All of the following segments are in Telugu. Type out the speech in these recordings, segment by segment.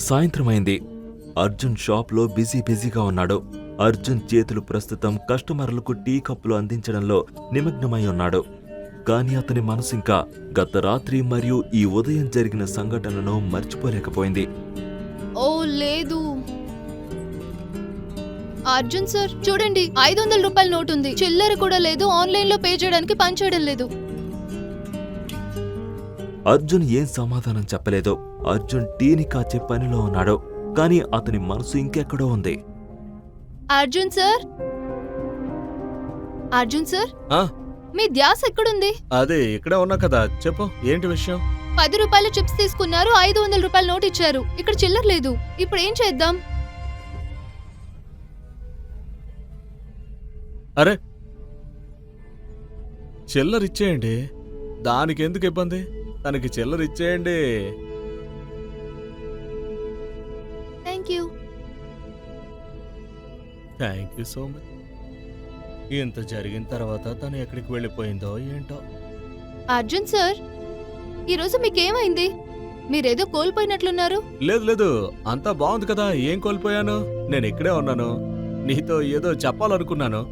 సాయంత్రమైంది. అర్జున్ షాప్లో బిజీగా ఉన్నాడు. అర్జున్ చేతులు ప్రస్తుతం కస్టమర్లకు టీ కప్పులు అందించడంలో నిమగ్నమై ఉన్నాడు. కాని అతని మనసింకా గత రాత్రి మరియు ఈ ఉదయం జరిగిన సంఘటనను మర్చిపోలేకపోయింది. ఓ లేదు. అర్జున్ సార్ చూడండి, 500 రూపాయల నోట్ ఉంది, చిల్లర కూడా లేదు, ఆన్లైన్ లో పే చేయడానికి పని చేయడం లేదు. అర్జున్ ఏం సమాధానం చెప్పలేదు. అర్జున్ టీని కాచే పనిలో ఉన్నాడు. కాని అతని మనసు ఇంకెక్కడో ఉంది. అర్జున్ సార్, అర్జున్ సార్, ఆ, మీ ధ్యాస ఎక్కడుంది? అదే ఇక్కడే ఉన్నా కదా, చెప్పు ఏంటి విషయం? 10 రూపాయల చిప్స్ తీసుకున్నారు, 500 రూపాయల నోట్ ఇచ్చారు, ఇక్కడ చిల్లర లేదు. ఇప్పుడు ఏం చేద్దాం? అరే చిల్లర ఇచ్చేయండి, దానికి ఎందుకు ఇబ్బంది? తనకి చిల్లర ఇచ్చేయండి. Thank you. Thank you so much. ఇంత జరిగిన తర్వాత తను ఎక్కడికి వెళ్ళిపోయిందో ఏంటో. అర్జున్ సార్, ఈరోజు మీకేమైంది? మీరేదో కోల్పోయినట్లున్నారు. లేదు లేదు, అంతా బాగుంది కదా. ఏం కోల్పోయాను? నేను ఇక్కడే ఉన్నాను. నీతో ఏదో చెప్పాలనుకున్నాను.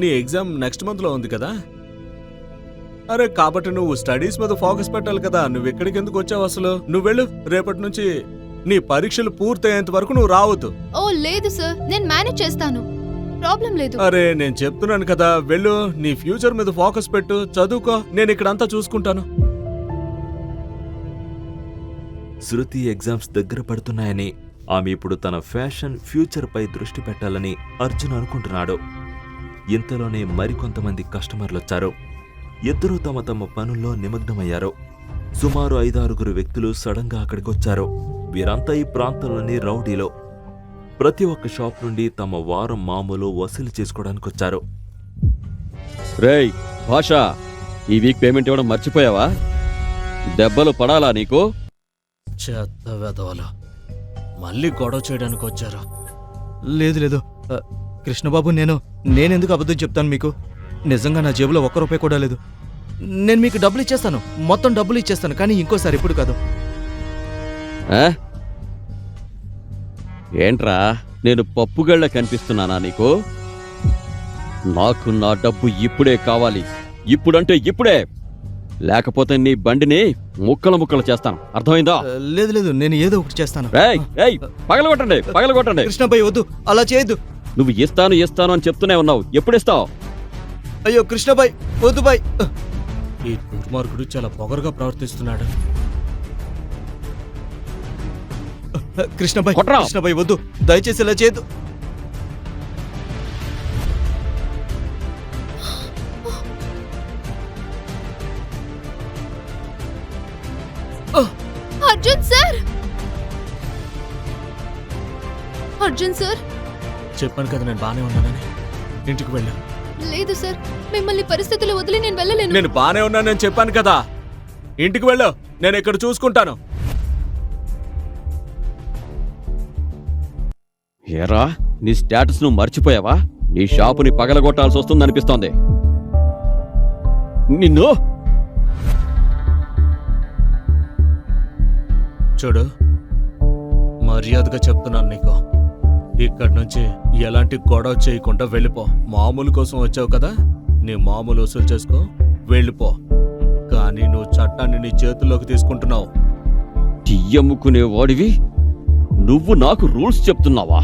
నీ ఎగ్జామ్ నెక్స్ట్ మంత్ లో ఉంది కదా. అరే కాబట్టి నువ్వు స్టడీస్ మీద ఫోకస్ పెట్టాలి కదా. నువ్వు ఎక్కడికి ఎందుకు వచ్చావు అసలు? నువ్వు వెళ్ళు, రేపటి నుంచి నీ పరీక్షలు పూర్తయ్యేంత వరకు నువ్వు రావద్దు. ఓ లేదు సార్, నేను మేనేజ్ చేస్తాను, ప్రాబ్లం లేదు. అరే నేను చెప్తున్నాను కదా, వెళ్ళు, నీ ఫ్యూచర్ మీద ఫోకస్ పెట్టు, చదువుకో, నేను ఇక్కడంతా చూసుకుంటాను. శృతి ఎగ్జామ్స్ దగ్గర పడుతున్నాయని, ఆమె ఇప్పుడు తన ఫ్యాషన్ ఫ్యూచర్ పై దృష్టి పెట్టాలని అర్జున్ అనుకుంటున్నాడు. ఇంతలోనే మరికొంతమంది కస్టమర్లొచ్చారు. ఇద్దరూ తమ తమ పనుల్లో నిమగ్నమయ్యారు. సుమారు 5-6 వ్యక్తులు సడన్గా అక్కడికొచ్చారు. వీరంతా ఈ ప్రాంతంలోని రౌడీలో. ప్రతి ఒక్క షాప్ నుండి తమ వారం మామూలు వసూలు చేసుకోవడానికొచ్చారు. రేయ్ భాషా, ఈ వీక్ పేమెంట్ ఇవ్వడం మర్చిపోయావా? దెబ్బలు పడాలా నీకు? చెత్త వెధవలు మళ్ళీ గొడవ చేయడానికి వచ్చారు. లేదు లేదు కృష్ణబాబు, నేనెందుకు అబద్ధం చెప్తాను మీకు? నిజంగా నా జేబులో 1 రూపాయి కూడా లేదు. నేను మీకు డబ్బులు ఇచ్చేస్తాను, మొత్తం డబ్బులు ఇచ్చేస్తాను, కానీ ఇంకోసారి ఇప్పుడు కాదు. ఏంట్రా, నేను పప్పుగళ్ళ కనిపిస్తున్నానా నీకు? నాకు నా డబ్బు ఇప్పుడే కావాలి, ఇప్పుడంటే ఇప్పుడే, లేకపోతే నీ బండిని ముక్కలు చేస్తాను, అర్థమైందా? లేదు లేదు, నేను ఏదో ఒకటి చేస్తాను. పగలగొట్టండి. కృష్ణబాయ్ వద్దు, అలా చేయొద్దు. నువ్వు ఇస్తాను అని చెప్తూనే ఉన్నావు, ఎప్పుడిస్తావు? అయ్యో కృష్ణబాయ్ వద్దు బాయ్. ఈ దుర్మార్గుడు చాలా పొగరుగా ప్రవర్తిస్తున్నాడు. కృష్ణబాయ్ వద్దు, దయచేసి ఇలా చేయొద్దు. అర్జున్ సార్, అర్జున్ సార్, చెప్పాను కదా నేను బానే ఉన్నానని. ఇంటికి వెళ్ళు. లేదు సార్, మిమ్మల్ని పరిస్థితులు వదిలి నేను వెళ్ళలేను. నేను బానే ఉన్నానని చెప్పాను కదా, ఇంటికి వెళ్ళు, నేను ఇక్కడ చూసుకుంటాను. ఏరా, నీ స్టేటస్ నువ్వు మర్చిపోయావా? నీ షాపుని పగలగొట్టాల్సి వస్తుందనిపిస్తోంది. నిన్ను చూడు, మర్యాదగా చెప్తున్నాను నీకు, ఇక్కడి నుంచి ఎలాంటి గొడవ చేయకుండా వెళ్ళిపో. మామూలు కోసం వచ్చావు కదా, నీ మామూలు వసూలు చేసుకో, వెళ్ళిపో. కానీ నువ్వు చట్టాన్ని నీ చేతుల్లోకి తీసుకుంటున్నావు. తీయమ్ముకునే వాడివి నువ్వు నాకు రూల్స్ చెప్తున్నావా?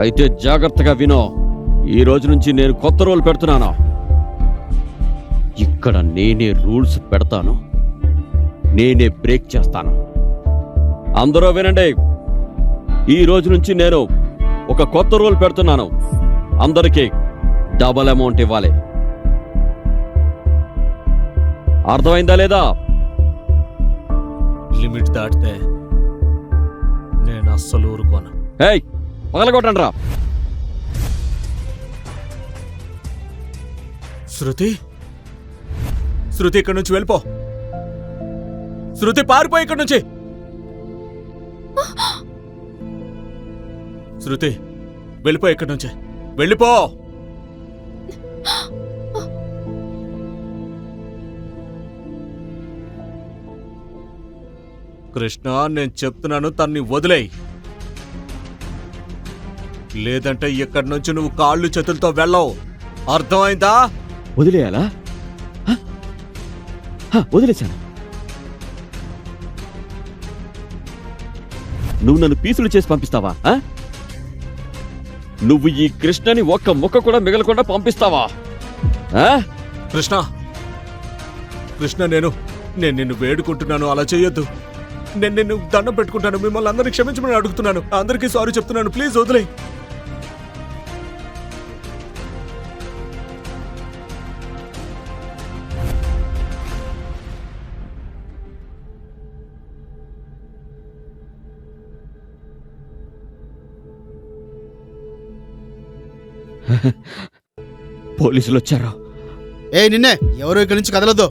అయితే జాగ్రత్తగా వినో, ఈ రోజు నుంచి నేను కొత్త రూల్ పెడుతున్నాను. ఇక్కడ నేనే రూల్స్ పెడతాను, నేనే బ్రేక్ చేస్తాను. అందరూ వినండి, ఈ రోజు నుంచి నేను ఒక కొత్త రూల్ పెడుతున్నాను. అందరికీ డబల్ అమౌంట్ ఇవ్వాలి, అర్థమైందా లేదా? లిమిట్ దాటితే నేను అస్సలు ఊరుకోను. ఏయ్, పగలగొట్టండి రా. శృతి, ఇక్కడి నుంచి వెళ్ళిపో. శృతి, పారిపో ఇక్కడి నుంచి. శృతి, వెళ్ళిపో ఇక్కడి నుంచి, వెళ్ళిపో. కృష్ణ, నేను చెప్తున్నాను, తన్ని వదిలేయ్. లేదంటే ఇక్కడి నుంచి నువ్వు కాళ్ళు చేతులతో వెళ్ళవు. అర్థమైందా? వదిలేయాలా? హ? హ, వదిలేశాను. నువ్వు నన్ను పీసులు చేసి పంపిస్తావా? నువ్వు ఈ కృష్ణని ఒక్క ముక్క కూడా మిగలకుండా పంపిస్తావా? కృష్ణ, నేను నిన్ను వేడుకుంటున్నాను, అలా చేయొద్దు. నేను నిన్ను దండం పెట్టుకుంటాను, మిమ్మల్ని అందరినీ క్షమించమని అడుగుతున్నాను. అందరికీ సారీ చెప్తున్నాను, ప్లీజ్ వదిలే. పోలీసులు వచ్చారు. ఏ నిన్నే, ఎవరు ఇక్కడి నుంచి కదలొద్దు.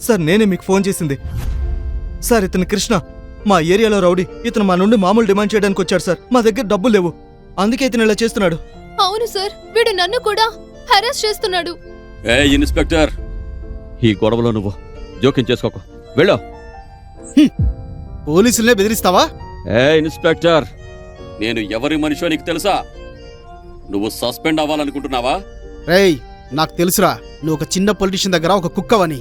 సార్ నేనే మీకు ఫోన్ చేసింది. సార్ ఇతను కృష్ణ, మా ఏరియాలో రౌడీ. ఇతను మా నుండి మామూలు డిమాండ్ చేయడానికి వచ్చాడు సార్. మా దగ్గర డబ్బులు లేవు, అందుకే ఇతను ఇలా చేస్తున్నాడు. అవును సార్, వీడు నన్ను కూడా హెరాస్ చేస్తున్నాడు. ఏ ఇన్స్పెక్టర్, ఈ గొడవలో నువ్వు జోక్యం చేసుకోకు, వెళ్ళు. పోలీసులనే బెదిరిస్తావా? ఏ ఇన్స్పెక్టర్, నేను ఎవరి మనిషో నీకు తెలుసా? నువ్వు సస్పెండ్ అవ్వాలనుకుంటున్నావా? రేయ్, నాకు తెలుసురా, నువ్వు ఒక చిన్న పొలిటీషియన్ దగ్గర ఒక కుక్కవని.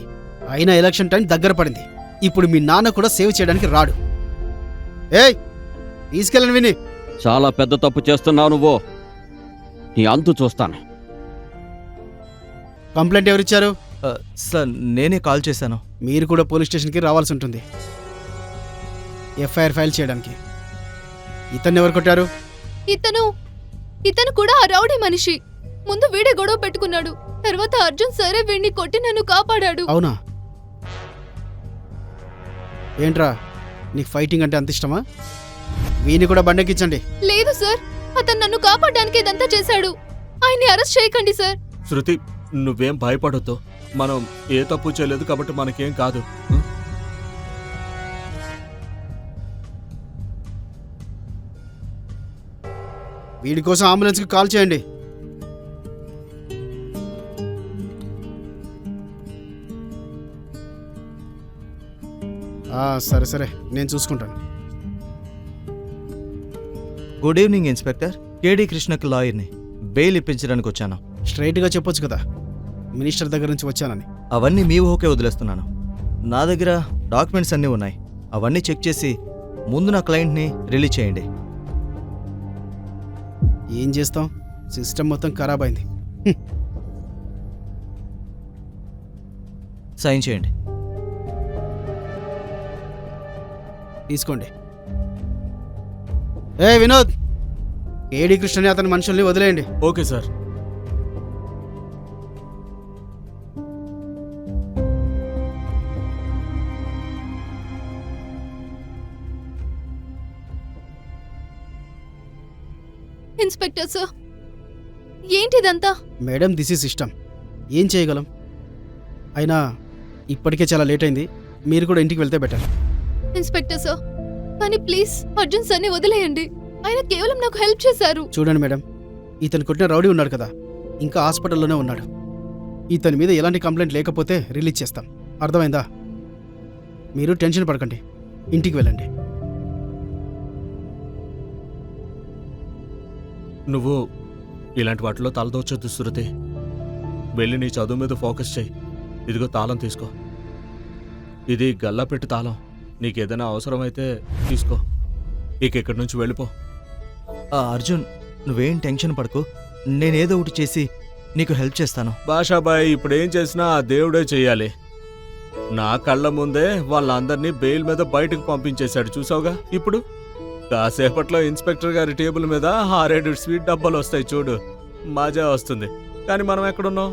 అయినా ఎలక్షన్ టైం దగ్గర పడింది. ఇప్పుడు మీ నాన్న కూడా సేవ్ చేయడానికి రాడు. ఏయ్, తీసుకెళ్ళను విని. చాలా పెద్ద తప్పు చేస్తున్నావు నువ్వు. నీ అంతు చూస్తాను. కంప్లైంట్ ఎవరిచ్చారు? సార్ నేనే కాల్ చేశాను. మీరు కూడా పోలీస్ స్టేషన్కి రావాల్సి ఉంటుంది ఎఫ్ఐఆర్ ఫైల్ చేయడానికి. ఇతన్ని ఎవరు కొట్టారు? ఇతను కూడా ఆ రౌడీ మనిషి. ముందు వీడే గొడవ పెట్టుకున్నాడు, తర్వాత అర్జున్ సరే వీడిని కొట్టి నన్ను కాపాడాడు. అవునా? ఏంట్రా, నీకు ఫైటింగ్ అంటే అంత ఇష్టమా? వీని కూడా బండెక్కించండి. లేదు సార్, అతను నన్ను కాపాడడానికి ఇదంతా చేశాడు. ఆయన్ని అరెస్ట్ చేయకండి సార్. శృతి, నువ్వేం భయపడొద్దు. మనం ఏ తప్పు చేయలేదు కాబట్టి మనకేం కాదు. వీడి కోసం అంబులెన్స్కి కాల్ చేయండి. సరే నేను చూసుకుంటాను. Good evening inspector. కేడి కృష్ణకి లాయర్ని. బెయిల్ ఇప్పించడానికి వచ్చాను. స్ట్రైట్గా చెప్పొచ్చు కదా, మినిస్టర్ దగ్గర నుంచి వచ్చానని. అవన్నీ మీ ఊహకే వదిలేస్తున్నాను. నా దగ్గర డాక్యుమెంట్స్ అన్నీ ఉన్నాయి. అవన్నీ చెక్ చేసి ముందు నా క్లయింట్ని రిలీజ్ చేయండి. ఏం చేస్తాం, సిస్టమ్ మొత్తం ఖరాబ్ అయింది. సైన్ చేయండి. తీసుకోండి. ఏ వినోద్, ఏడి కృష్ణని అతని మనుషుల్ని వదిలేయండి. Okay sir. ఇన్స్పెక్టర్ సార్, ఏంటిదంతా? Madam, this is system. ఏం చేయగలం? అయినా ఇప్పటికే చాలా లేట్ అయింది. మీరు కూడా ఇంటికి వెళ్తే బెటర్. ఇన్స్పెక్టర్ సార్, కానీ ప్లీజ్ అర్జున్ సార్ని వదిలేయండి. ఆయన కేవలం నాకు హెల్ప్ చేశారు. చూడండి మేడం, ఇతను కొట్టిన రౌడీ ఉన్నాడు కదా, ఇంకా హాస్పిటల్లోనే ఉన్నాడు. ఇతని మీద ఎలాంటి కంప్లైంట్ లేకపోతే రిలీజ్ చేస్తాం. అర్థమైందా? మీరు టెన్షన్ పడకండి, ఇంటికి వెళ్ళండి. నువ్వు ఇలాంటి వాటిలో తలదోచొద్దు శృతి. వెళ్ళి నీ చదువు మీద ఫోకస్ చేయి. ఇదిగో తాళం తీసుకో. ఇది గల్లాపెట్టి తాళం. నీకేదైనా అవసరమైతే తీసుకో. ఇక ఇక్కడి నుంచి వెళ్ళిపో. అర్జున్, నువ్వేం టెన్షన్ పడకు. నేనేదో ఒకటి చేసి నీకు హెల్ప్ చేస్తాను. బాషాబాయ్, ఇప్పుడేం చేసినా ఆ దేవుడే చెయ్యాలి. నా కళ్ళ ముందే వాళ్ళందరినీ బెయిల్ మీద బయటకు పంపించేశాడు, చూసావుగా. ఇప్పుడు కాసేపట్లో ఇన్స్పెక్టర్ గారి టేబుల్ మీద 6-7 స్వీట్ డబ్బాలు వస్తాయి చూడు. మజా వస్తుంది. కానీ మనం ఎక్కడున్నాం?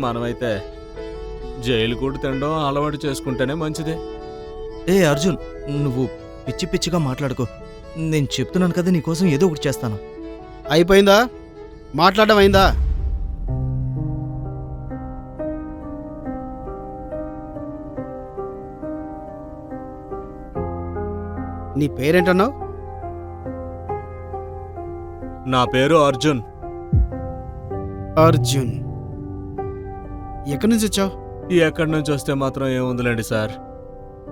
మనమైతే జైలు కూడా తినడం అలవాటు చేసుకుంటేనే మంచిది. ఏ అర్జున్, నువ్వు పిచ్చి పిచ్చిగా మాట్లాడుకో. నేను చెప్తున్నాను కదా, నీకోసం ఏదో ఒకటి చేస్తాను. అయిపోయిందా? మాట్లాడడం అయిందా? నీ పేరేంటన్నావు? నా పేరు అర్జున్. అర్జున్, ఎక్కడి నుంచి వచ్చావు? ఎక్కడి నుంచి వస్తే మాత్రం ఏముందిలేండి సార్.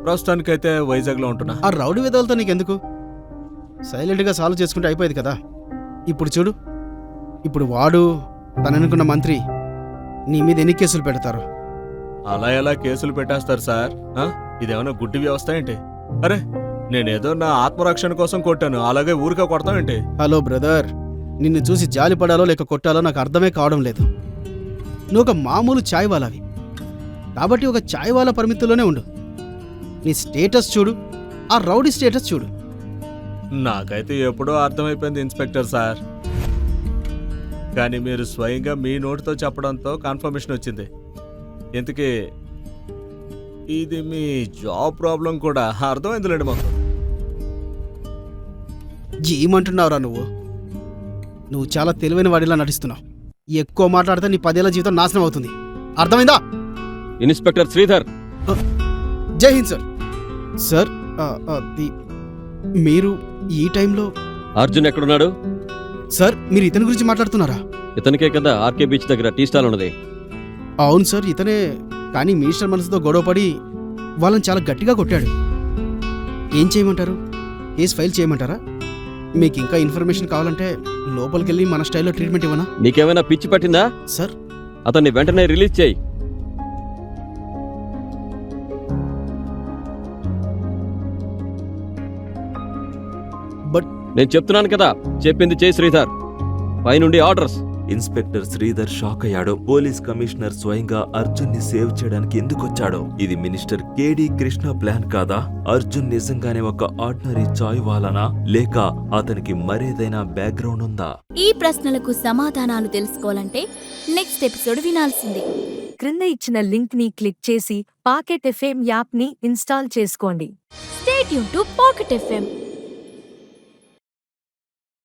ప్రస్తుతానికైతే వైజాగ్లో ఉంటున్నా. ఆ రౌడీ విధాలతో నీకెందుకు? సైలెంట్గా సాల్వ్ చేసుకుంటే అయిపోయేది కదా. ఇప్పుడు చూడు, ఇప్పుడు వాడు తననుకున్న మంత్రి నీ మీద ఎన్ని కేసులు పెడతారు? అలా ఎలా కేసులు పెట్టేస్తారు సార్? ఇదేమన్నా గుడ్డి వ్యవస్థ ఏంటి? అరే నేనేదో నా ఆత్మరక్షణ కోసం కొట్టాను, అలాగే ఊరికే కొడతామేంటి? హలో బ్రదర్, నిన్ను చూసి జాలి పడాలో లేక కొట్టాలో నాకు అర్థమే కావడం లేదు. నువ్వు ఒక మామూలు చాయ్ వాలావి కాబట్టి ఒక చాయ్ వాలా పరిమితుల్లోనే ఉండు. నీ స్టేటస్ చూడు, ఆ రౌడీ స్టేటస్ చూడు. నాకైతే ఎప్పుడో అర్థమైపోయింది ఇన్స్పెక్టర్ సార్, కానీ మీరు స్వయంగా మీ నోటితో చెప్పడంతో కన్ఫర్మేషన్ వచ్చింది. ఇంతకీ ఇది మీ జాబ్ ప్రాబ్లం కూడా అర్థమైందిలేండి మాకు. ఏమంటున్నావురా నువ్వు? నువ్వు చాలా తెలివైన వాడిలా నటిస్తున్నావు. ఎక్కువ మాట్లాడితే నీ 10 ఏళ్ల జీవితం నాశనం అవుతుంది. అర్థమైందా? ఇన్స్పెక్టర్ శ్రీధర్, జై హింద్ సార్. సార్ మీరు ఈ టైంలో అర్జున్ ఎక్కడున్నాడు? సార్ మీరు ఇతని గురించి మాట్లాడుతున్నారా? ఇతనికే కదా ఆర్కే బీచ్ దగ్గర టీ స్టాల్ ఉన్నది. అవును సార్, ఇతనే. కానీ మినిస్టర్ మనసుతో గొడవపడి వాళ్ళని చాలా గట్టిగా కొట్టాడు. ఏం చేయమంటారు? కేసు ఫైల్ చేయమంటారా? మీకు ఇంకా ఇన్ఫర్మేషన్ కావాలంటే లోపలికి వెళ్ళి మన స్టైల్లో ట్రీట్మెంట్ ఇవ్వనా? నీకేమైనా పిచ్చి పట్టిందా? సార్ అతన్ని వెంటనే రిలీజ్ చేయి. బట్ నేను చెప్తున్నాను కదా, చెప్పింది చేయి శ్రీధర్. పైనుండి ఆర్డర్స్. ఇన్స్పెక్టర్ శ్రీధర్ షాక్ అయ్యాడు. పోలీస్ కమిషనర్ స్వయంగా అర్జున్ ని సేవ్ చేయడానికి ఎందుకొచ్చాడో? ఇది మినిస్టర్ కేడి కృష్ణ ప్లాన్ కాదా? అర్జున్ నిజంగానే ఒక ఆర్డినరీ చాయ్ వాలానా, లేక అతనికి మరేదైనా బ్యాక్గ్రౌండ్ ఉందా? ఈ ప్రశ్నలకు సమాధానాలు తెలుసుకోవాలంటే నెక్స్ట్ ఎపిసోడ్ వినాల్సిందే. క్రింద ఇచ్చిన లింక్ ని క్లిక్ చేసి పాకెట్ ఎఫ్ఎం యాప్ ని ఇన్స్టాల్ చేసుకోండి. Stay tune to pocket FM.